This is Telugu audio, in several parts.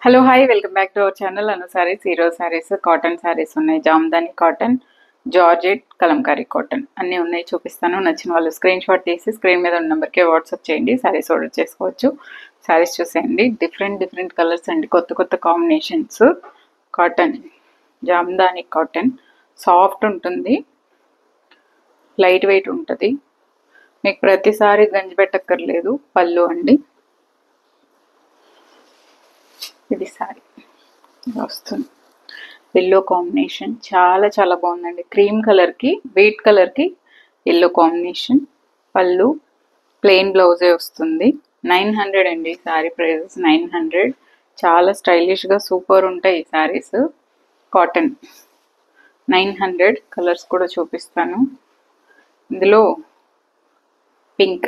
Hello hi welcome back to our channel Anu sarees. Hero sarees, cotton sarees ఉన్నాయి. Jamdani cotton, georgette, Kalamkari cotton అన్నీ ఉన్నాయి, చూపిస్తాను. నచ్చిన వాళ్ళు స్క్రీన్ షాట్ తీసి స్క్రీన్ మీద ఉన్న నెంబర్కే వాట్సాప్ చేయండి. సారీస్ ఆర్డర్ చేసుకోవచ్చు. సారీస్ చూసేయండి, డిఫరెంట్ కలర్స్ అండి, కొత్త combinations. Cotton, Jamdani cotton soft ఉంటుంది, లైట్ వెయిట్ ఉంటుంది. మీకు ప్రతిసారి గంజి పెట్టక్కర్లేదు. పళ్ళు అండి, ఇది సారీ వస్తుంది. ఎల్లో కాంబినేషన్ చాలా బాగుందండి. క్రీమ్ కలర్కి వైట్ కలర్కి ఎల్లో కాంబినేషన్. పళ్ళు ప్లెయిన్ బ్లౌజే వస్తుంది. 900 అండి సారీ ప్రైజెస్. 900. చాలా స్టైలిష్గా సూపర్ ఉంటాయి ఈ సారీస్. కాటన్ 900. కలర్స్ కూడా చూపిస్తాను. ఇందులో పింక్,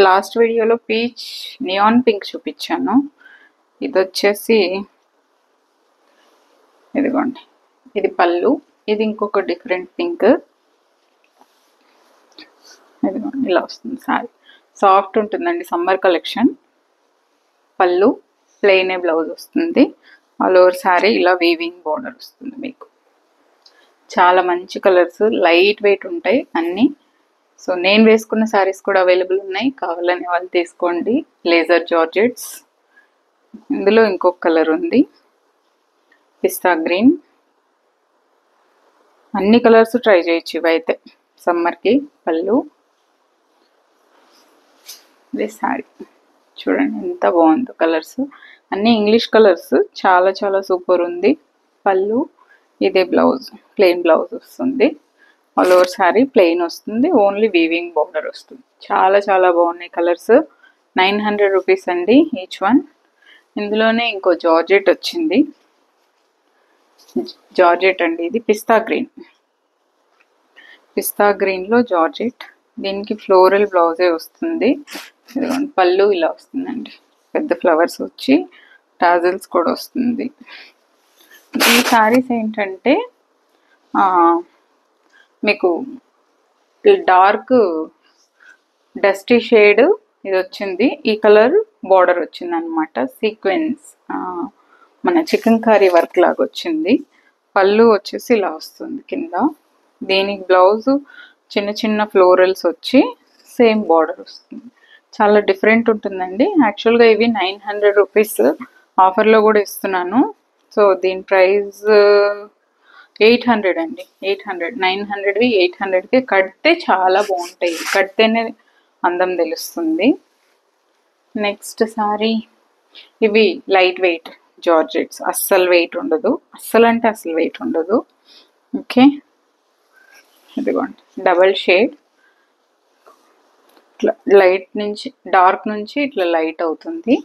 లాస్ట్ వీడియోలో పీచ్ నియాన్ పింక్ చూపించాను. ఇది వచ్చేసి ఇదిగోండి, ఇది పళ్ళు. ఇది ఇంకొక డిఫరెంట్ పింక్. ఇదిగోండి, ఇలా వస్తుంది సారీ. సాఫ్ట్ ఉంటుందండి, సమ్మర్ కలెక్షన్. పళ్ళు ప్లెయిన్ బ్లౌజ్ వస్తుంది. ఆల్ ఓవర్ సారీ ఇలా వీవింగ్ బోర్డర్ వస్తుంది మీకు. చాలా మంచి కలర్స్, లైట్ వెయిట్ ఉంటాయి అన్నీ. సో నేను వేసుకున్న సారీస్ కూడా అవైలబుల్ ఉన్నాయి, కావాలనే వాళ్ళు తీసుకోండి. Laser georgettes. ఇందులో ఇంకొక కలర్ ఉంది, పిస్తా గ్రీన్. అన్ని కలర్స్ ట్రై చేయొచ్చు ఇవైతే సమ్మర్కి. పళ్ళు, ఇది సారీ. చూడండి ఎంత బాగుందో కలర్స్. అన్ని ఇంగ్లీష్ కలర్స్, చాలా సూపర్ ఉంది. పళ్ళు, ఇదే బ్లౌజ్, ప్లెయిన్ బ్లౌజ్ వస్తుంది. ఆల్ ఓవర్ సారీ ప్లెయిన్ వస్తుంది, ఓన్లీ వీవింగ్ బోర్డర్ వస్తుంది. చాలా బాగున్నాయి కలర్స్. 900 రూపీస్ అండి ఈచ్ వన్. ఇందులోనే ఇంకో జార్జెట్ వచ్చింది. జార్జెట్ అండి, ఇది పిస్తా గ్రీన్. పిస్తా గ్రీన్లో జార్జెట్. దీనికి ఫ్లోరల్ బ్లౌజే వస్తుంది. పళ్ళు ఇలా వస్తుందండి, పెద్ద ఫ్లవర్స్ వచ్చి టాజల్స్ కూడా వస్తుంది. ఈ సారీస్ ఏంటంటే మీకు డార్క్ డస్టీ షేడ్ ఇది వచ్చింది. ఈ కలర్ బార్డర్ వచ్చింది అనమాట. సీక్వెన్స్ మన చికెన్ కర్రీ వర్క్ లాగా వచ్చింది. పళ్ళు వచ్చేసి ఇలా వస్తుంది కింద. దీనికి బ్లౌజ్ చిన్న ఫ్లోరల్స్ వచ్చి సేమ్ బార్డర్ వస్తుంది. చాలా డిఫరెంట్ ఉంటుందండి. యాక్చువల్గా ఇవి 900 రూపీస్, ఆఫర్లో కూడా ఇస్తున్నాను. సో దీని ప్రైస్ 800 అండి. 800. 900వి 800కి కడితే చాలా బాగుంటాయి. కడితేనే అందం తెలుస్తుంది. నెక్స్ట్ సారీ, ఇవి లైట్ వెయిట్ జార్జెట్స్. అస్సలు వెయిట్ ఉండదు, అస్సలు వెయిట్ ఉండదు. ఓకే, ఇదిగోండి డబల్ షేడ్. ఇట్లా లైట్ నుంచి డార్క్ నుంచి ఇట్లా లైట్ అవుతుంది.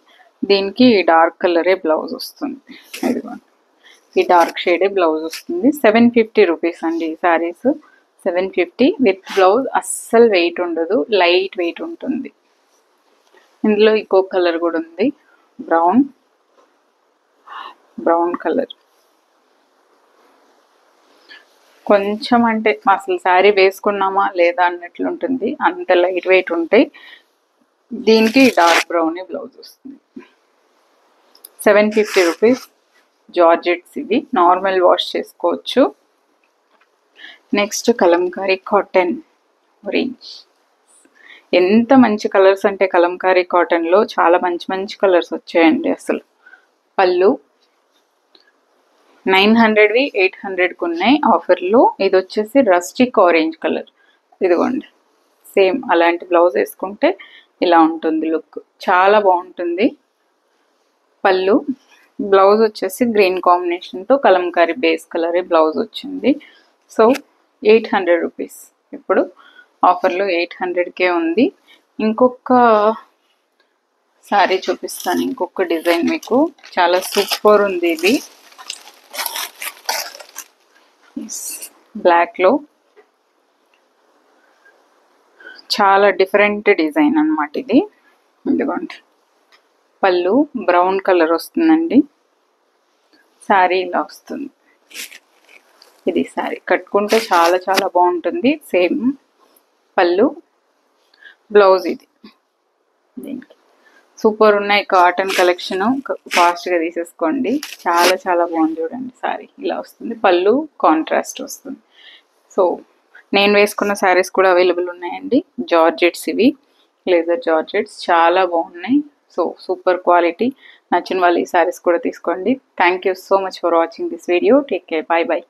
దీనికి డార్క్ కలరే బ్లౌజ్ వస్తుంది. ఇదిగోండి, ఈ డార్క్ షేడే బ్లౌజ్ వస్తుంది. 750 రూపీస్ అండి ఈ శారీస్. 750 with blouse. అస్సలు వెయిట్ ఉండదు, లైట్ వెయిట్ ఉంటుంది. ఇందులో ఇంకో కలర్ కూడా ఉంది, బ్రౌన్ కలర్. కొంచెం అంటే అసలు శారీ వేసుకున్నామా లేదా అన్నట్లు ఉంటుంది, అంత లైట్ వెయిట్ ఉంటాయి. దీనికి డార్క్ బ్రౌన్ బ్లౌజ్ వస్తుంది. 750 రూపీస్ జార్జెట్స్. ఇవి నార్మల్ వాష్ చేసుకోవచ్చు. Next Kalamkari cotton orange. ఎంత మంచి కలర్స్ అంటే కలంకారీ కాటన్లో చాలా మంచి కలర్స్ వచ్చాయండి అసలు. పళ్ళు 900వి 800కి ఉన్నాయి ఆఫర్లో. ఇది వచ్చేసి రస్టిక్ ఆరెంజ్ కలర్. ఇదిగోండి, సేమ్ అలాంటి బ్లౌజ్ వేసుకుంటే ఇలా ఉంటుంది లుక్, చాలా బాగుంటుంది. పళ్ళు, బ్లౌజ్ వచ్చేసి గ్రీన్ కాంబినేషన్తో కలంకారీ బేస్ కలరే బ్లౌజ్ వచ్చింది. So 800 rupees. ఇప్పుడు ఆఫర్లో 800కే ఉంది. ఇంకొక సారీ చూపిస్తాను, ఇంకొక డిజైన్ మీకు. చాలా సూపర్ ఉంది ఇది. బ్లాక్లో చాలా డిఫరెంట్ డిజైన్ అనమాట ఇది. ఇదిగోండి, పళ్ళు బ్రౌన్ కలర్ వస్తుందండి. శారీ ఇలా వస్తుంది. ఇది శారీ కట్టుకుంటే చాలా బాగుంటుంది. సేమ్ పళ్ళు, బ్లౌజ్ ఇది. దీనికి సూపర్ ఉన్నాయి కాటన్ కలెక్షన్. ఫాస్ట్గా తీసేసుకోండి. చాలా చాలా బాగుంది చూడండి. సారీ ఇలా వస్తుంది, పళ్ళు కాంట్రాస్ట్ వస్తుంది. సో నేను వేసుకున్న శారీస్ కూడా అవైలబుల్ ఉన్నాయండి. జార్జెట్స్, ఇవి లేజర్ జార్జెట్స్ చాలా బాగున్నాయి. So super quality. నచ్చిన వాళ్ళు ఈ శారీస్ కూడా తీసుకోండి. Thank you so much for watching this video. Take care. By by.